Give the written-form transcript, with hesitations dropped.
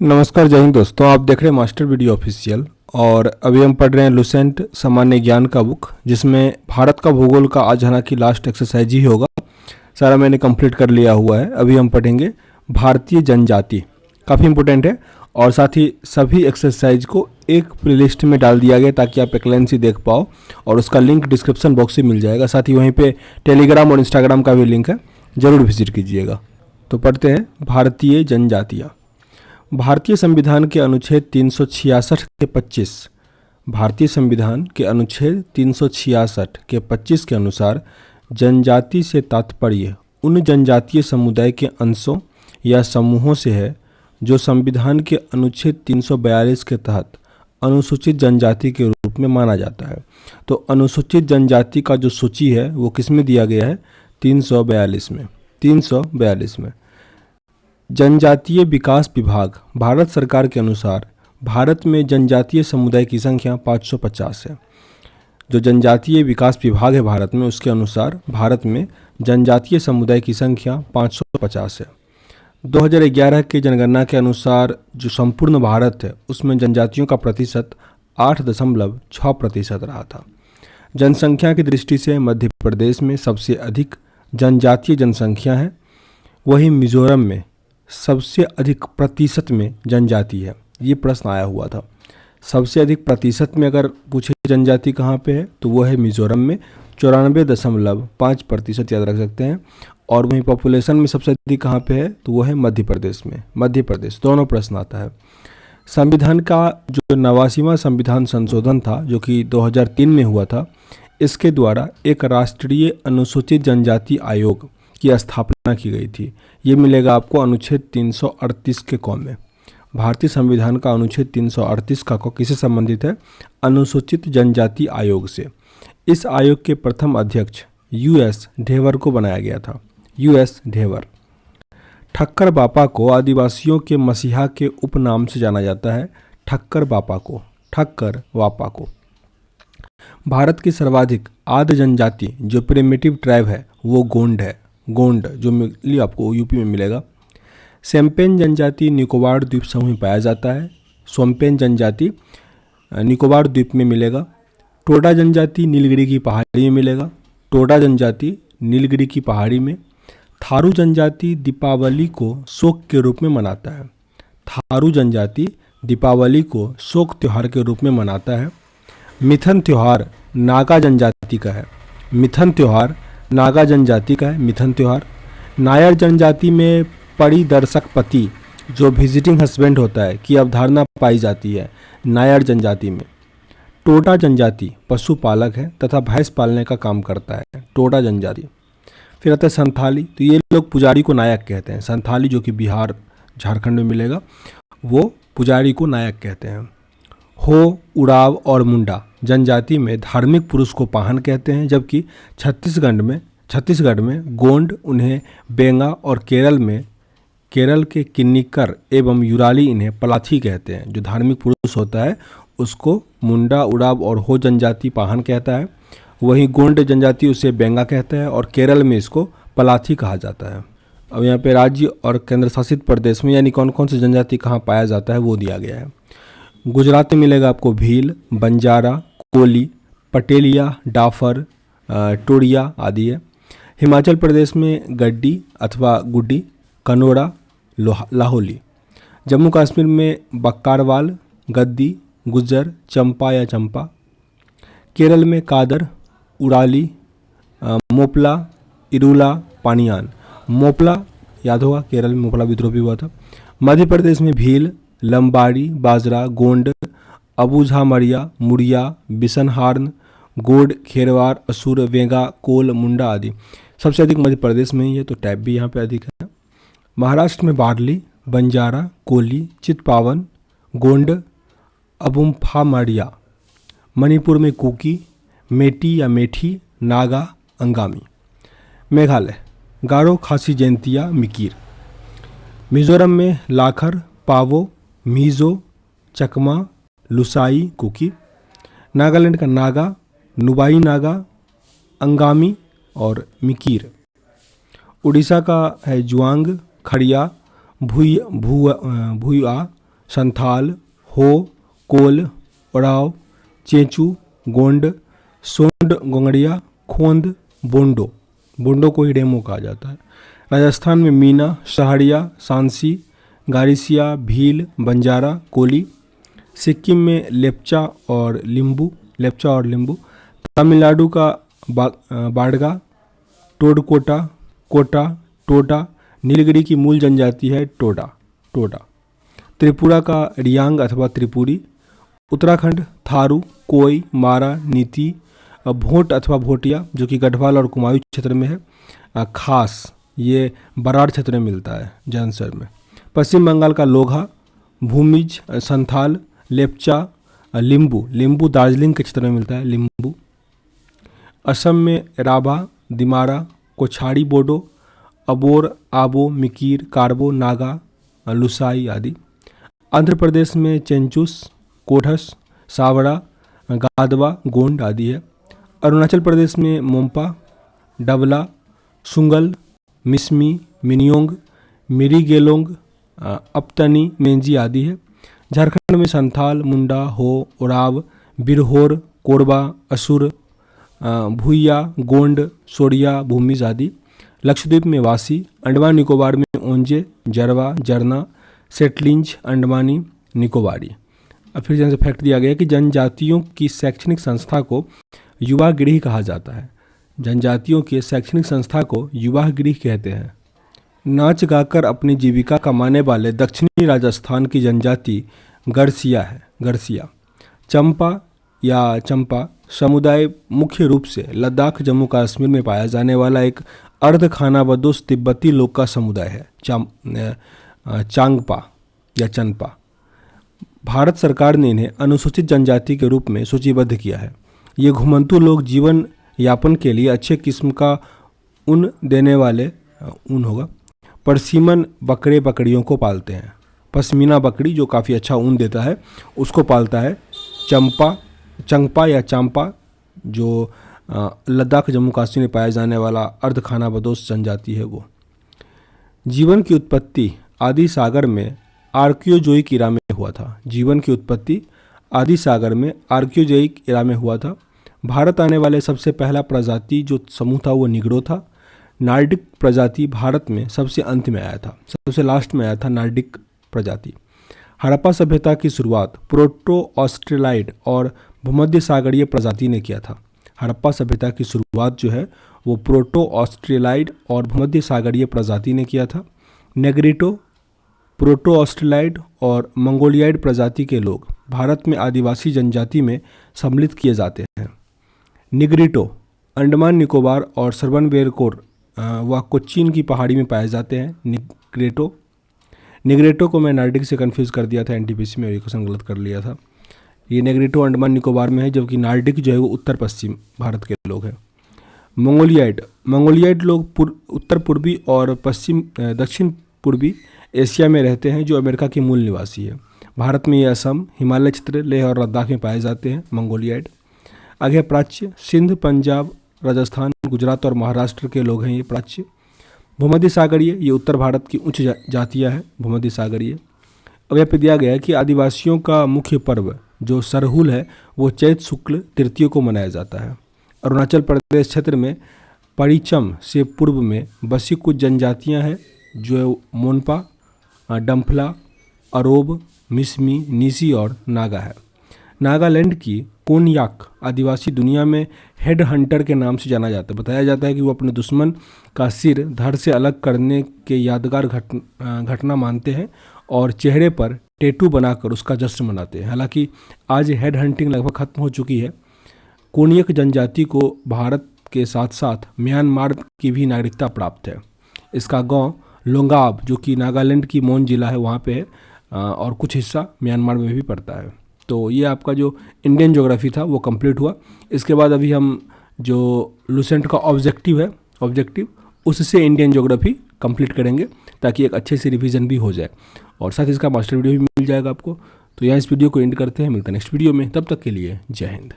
नमस्कार, जय हिंद दोस्तों। आप देख रहे हैं मास्टर वीडियो ऑफिशियल और अभी हम पढ़ रहे हैं लुसेंट सामान्य ज्ञान का बुक, जिसमें भारत का भूगोल का आज हालांकि लास्ट एक्सरसाइज ही होगा। सारा मैंने कंप्लीट कर लिया हुआ है। अभी हम पढ़ेंगे भारतीय जनजाति, काफ़ी इंपॉर्टेंट है। और साथ ही सभी एक्सरसाइज को एक प्लेलिस्ट में डाल दिया गया ताकि आप एक्लेंसी देख पाओ, और उसका लिंक डिस्क्रिप्शन बॉक्स में मिल जाएगा। साथ ही वहीं पे टेलीग्राम और इंस्टाग्राम का भी लिंक है, ज़रूर विजिट कीजिएगा। तो पढ़ते हैं भारतीय जनजातियाँ। भारतीय संविधान के अनुच्छेद 366 के 25, भारतीय संविधान के अनुच्छेद 366 के 25 के अनुसार जनजाति से तात्पर्य उन जनजातीय समुदाय के अंशों या समूहों से है जो संविधान के अनुच्छेद 342 के तहत अनुसूचित जनजाति के रूप में माना जाता है। तो अनुसूचित जनजाति का जो सूची है वो किस में दिया गया है? 342 में। 342 में। जनजातीय विकास विभाग भारत सरकार के अनुसार भारत में जनजातीय समुदाय की संख्या 550 है। जो जनजातीय विकास विभाग है भारत में, उसके अनुसार भारत में जनजातीय समुदाय की संख्या 550 है। 2011 के जनगणना के अनुसार जो संपूर्ण भारत है उसमें जनजातियों का प्रतिशत 8.6% रहा था। जनसंख्या की दृष्टि से मध्य प्रदेश में सबसे अधिक जनजातीय जनसंख्या है, वहीं मिजोरम में सबसे अधिक प्रतिशत में जनजाति है। ये प्रश्न आया हुआ था। सबसे अधिक प्रतिशत में अगर पूछे जनजाति कहाँ पे है तो वो है मिजोरम में, 94.5% याद रख सकते हैं। और वहीं पॉपुलेशन में सबसे अधिक कहाँ पे है तो वो है मध्य प्रदेश में। मध्य प्रदेश, दोनों प्रश्न आता है। संविधान का जो 89वां संविधान संशोधन था जो कि 2003 में हुआ था, इसके द्वारा एक राष्ट्रीय अनुसूचित जनजाति आयोग की स्थापना की गई थी। ये मिलेगा आपको अनुच्छेद 338 के क में। भारतीय संविधान का अनुच्छेद 338 का क किससे संबंधित है? अनुसूचित जनजाति आयोग से। इस आयोग के प्रथम अध्यक्ष यूएस ढेबर को बनाया गया था। यूएस ढेबर। ठक्कर बापा को आदिवासियों के मसीहा के उपनाम से जाना जाता है। ठक्कर बापा को, ठक्कर बापा को। भारत की सर्वाधिक आद्य जनजाति जो प्रिमिटिव ट्राइब है वो गोंड है। गोंड जो मिली आपको यूपी में मिलेगा। शोम्पेन जनजाति निकोबार द्वीप समूह में पाया जाता है। शोम्पेन जनजाति निकोबार द्वीप में मिलेगा। टोडा जनजाति नीलगिरी की पहाड़ी में मिलेगा। टोडा जनजाति नीलगिरी की पहाड़ी में। थारू जनजाति दीपावली को शोक के रूप में मनाता है। थारू जनजाति दीपावली को शोक त्यौहार के रूप में मनाता है। मिथन त्यौहार नागा जनजाति का है। मिथन त्यौहार नागा जनजाति का है। मिथन त्यौहार। नायर जनजाति में परिदर्शक पति जो विजिटिंग हस्बैंड होता है की अवधारणा पाई जाती है नायर जनजाति में। टोडा जनजाति पशुपालक है तथा भैंस पालने का काम करता है। टोडा जनजाति। फिर आता है संथाली। तो ये लोग पुजारी को नायक कहते हैं। संथाली जो कि बिहार झारखंड में मिलेगा, वो पुजारी को नायक कहते हैं। हो, उड़ाव और मुंडा जनजाति में धार्मिक पुरुष को पाहन कहते हैं, जबकि छत्तीसगढ़ में गोंड उन्हें बेंगा और केरल के किन्निकर एवं युराली इन्हें पलाथी कहते हैं। जो धार्मिक पुरुष होता है उसको मुंडा, उड़ाव और हो जनजाति पाहन कहता है, वहीं गोंड जनजाति उसे बेंगा कहता है और केरल में इसको पलाथी कहा जाता है। अब यहाँ पे राज्य और केंद्र शासित प्रदेश में यानी कौन कौन सी जनजाति कहाँ पाया जाता है वो दिया गया है। गुजरात में मिलेगा आपको भील, बंजारा, कोली, पटेलिया, डाफर, टोड़िया आदि है। हिमाचल प्रदेश में गड्डी अथवा गुड्डी, कनोड़ा, लाहौली। जम्मू कश्मीर में बक्कारवाल, गद्दी, गुज्जर, चंपा या चंपा। केरल में कादर, उड़ाली, मोपला, इरूला, पानियान। मोपला याद होगा, केरल में मोपला विद्रोह भी हुआ था। मध्य प्रदेश में भील, लंबाड़ी, बाजरा, गोंड, अबूझा मरिया, मुड़िया, बिसनहार्न, गोड, खेरवार, असुर, वेंगा, कोल, मुंडा आदि। सबसे अधिक मध्य प्रदेश में ही है तो टैब भी यहाँ पे अधिक है। महाराष्ट्र में बार्ली, बंजारा, कोली, चितपावन, गोंड, अबुम्फामरिया। मणिपुर में कुकी, मेटी या मेठी, नागा, अंगामी। मेघालय गारो, खासी, जैंतिया, मिकीर। मिजोरम में लाखर, पावो, मीज़ो, चकमा, लुसाई, कुकी। नागालैंड का नागा, नुबाई नागा, अंगामी और मिकीर। उड़ीसा का है जुआंग, खड़िया, भुइया, संथाल, हो, कोल, उराव, चेंचू, गोंड, सोंड गोंगड़िया, खोंद, बोंडो। बोंडो को ही डेमो कहा जाता है। राजस्थान में मीना, सहाड़िया, सांसी, गारिसिया, भील, बंजारा, कोली। सिक्किम में लेप्चा और लिम्बू। तमिलनाडु का बाड़गा, टोडकोटा, कोटा, टोडा। नीलगिरी की मूल जनजाति है टोडा। त्रिपुरा का रियांग अथवा त्रिपुरी। उत्तराखंड थारू, कोई, मारा, नीति। भोट अथवा भोटिया जो कि गढ़वाल और कुमाऊं क्षेत्र में है। खास ये बराड़ क्षेत्र में मिलता है, जैनसर में। पश्चिम बंगाल का लोघा, भूमिज, संथाल, लेप्चा, लिम्बू दार्जिलिंग के क्षेत्र में मिलता है, लिम्बू। असम में राभा, दिमारा, कोछाड़ी बोडो, अबोर, आबो, मिकीर, कार्बो, नागा, लुसाई आदि। आंध्र प्रदेश में चेंचुस, कोढ़स, सावड़ा, गादवा, गोंड आदि है। अरुणाचल प्रदेश में मोम्पा, डबला, सुंगल, मिसमी, मिनियोंग, मिरीगेलोंग, अपतनी, मेंजी आदि है। झारखंड में संथाल, मुंडा, हो, उराव, बिरहोर, कोरबा, असुर, भूइया, गोंड, सोडिया, भूमिज आदि। लक्षद्वीप में वासी। अंडमान निकोबार में ओंजे, जरवा, जरना, सेटलिंज, अंडमानी, निकोबारी। अब फिर जैसे फैक्ट दिया गया कि जनजातियों की शैक्षणिक संस्था को युवा गृह कहा जाता है। जनजातियों के शैक्षणिक संस्था को युवा गृह कहते हैं। नाच गाकर अपनी जीविका कमाने वाले दक्षिणी राजस्थान की जनजाति गढ़सिया है, गढ़सिया। चंपा समुदाय मुख्य रूप से लद्दाख, जम्मू कश्मीर में पाया जाने वाला एक अर्ध खानाबदोश तिब्बती लोग का समुदाय है, चांगपा या चनपा। भारत सरकार ने इन्हें अनुसूचित जनजाति के रूप में सूचीबद्ध किया है। ये घुमंतू लोग जीवन यापन के लिए अच्छे किस्म का ऊन देने वाले परसीमन बकरियों को पालते हैं। पश्मीना बकरी जो काफ़ी अच्छा ऊन देता है उसको पालता है चंगपा या चांपा, जो लद्दाख, जम्मू कश्मीर में पाया जाने वाला अर्ध खानाबदोश जनजाति है वो। जीवन की उत्पत्ति आदि सागर में आर्कियोजोइक इरा में हुआ था। जीवन की उत्पत्ति आदि सागर में आर्कियोजोइक इरा में हुआ था। भारत आने वाले सबसे पहला प्रजाति जो समूह था वो निग्रो था। नार्डिक प्रजाति भारत में सबसे अंत में आया था, सबसे लास्ट में आया था नार्डिक प्रजाति। हड़प्पा सभ्यता की शुरुआत प्रोटो ऑस्ट्रेलाइड और भूमध्य सागरीय प्रजाति ने किया था। हड़प्पा सभ्यता की शुरुआत जो है वो प्रोटो ऑस्ट्रेलाइड और भूमध्य सागरीय प्रजाति ने किया था। नेग्रिटो, प्रोटो ऑस्ट्रेलाइड और मंगोलियाइड प्रजाति के लोग भारत में आदिवासी जनजाति में सम्मिलित किए जाते हैं। निग्रिटो अंडमान निकोबार और सरवनबेरकोर व कोचीन की पहाड़ी में पाए जाते हैं। निग्रेटो को मैं नार्डिक से कंफ्यूज कर दिया था, एनटीपीसी में क्वेश्चन गलत कर लिया था। ये नेग्रिटो अंडमान निकोबार में है, जबकि नार्डिक जो है वो उत्तर पश्चिम भारत के लोग हैं। मंगोलियाइड लोग उत्तर पूर्वी और दक्षिण पूर्वी एशिया में रहते हैं, जो अमेरिका के मूल निवासी है। भारत में ये असम, हिमालय क्षेत्र, लेह और लद्दाख में पाए जाते हैं मंगोलियाइड। आगे प्राच्य, सिंध, पंजाब, राजस्थान, गुजरात और महाराष्ट्र के लोग हैं ये प्राच्य। भूमध्य सागरीय, ये उत्तर भारत की उच्च जातियाँ हैं भूमध्य सागरीय। अब यहाँ पे दिया गया है कि आदिवासियों का मुख्य पर्व जो सरहुल है वो चैत शुक्ल तृतीय को मनाया जाता है। अरुणाचल प्रदेश क्षेत्र में परिचम से पूर्व में बसी कुछ जनजातियाँ हैं जो मोनपा, डम्फला, अरोब, मिसमी, नीसी और नागा है। नागालैंड की कोनयाक आदिवासी दुनिया में हेड हंटर के नाम से जाना जाता है। बताया जाता है कि वो अपने दुश्मन का सिर धड़ से अलग करने के यादगार घटना मानते हैं और चेहरे पर टैटू बनाकर उसका जश्न मनाते हैं। हालांकि आज हेड हंटिंग लगभग खत्म हो चुकी है। कोनयाक जनजाति को भारत के साथ साथ म्यांमार की भी नागरिकता प्राप्त है। इसका गांव लोंगाब जो कि नागालैंड की मोन जिला है वहाँ पे है और कुछ हिस्सा म्यांमार में भी पड़ता है। तो ये आपका जो इंडियन ज्योग्राफी था वो कंप्लीट हुआ। इसके बाद अभी हम जो लुसेंट का ऑब्जेक्टिव उससे इंडियन ज्योग्राफी कंप्लीट करेंगे ताकि एक अच्छे से रिवीजन भी हो जाए और साथ ही इसका मास्टर वीडियो भी मिल जाएगा आपको। तो यहाँ इस वीडियो को एंड करते हैं, मिलते हैं नेक्स्ट वीडियो में। तब तक के लिए जय हिंद।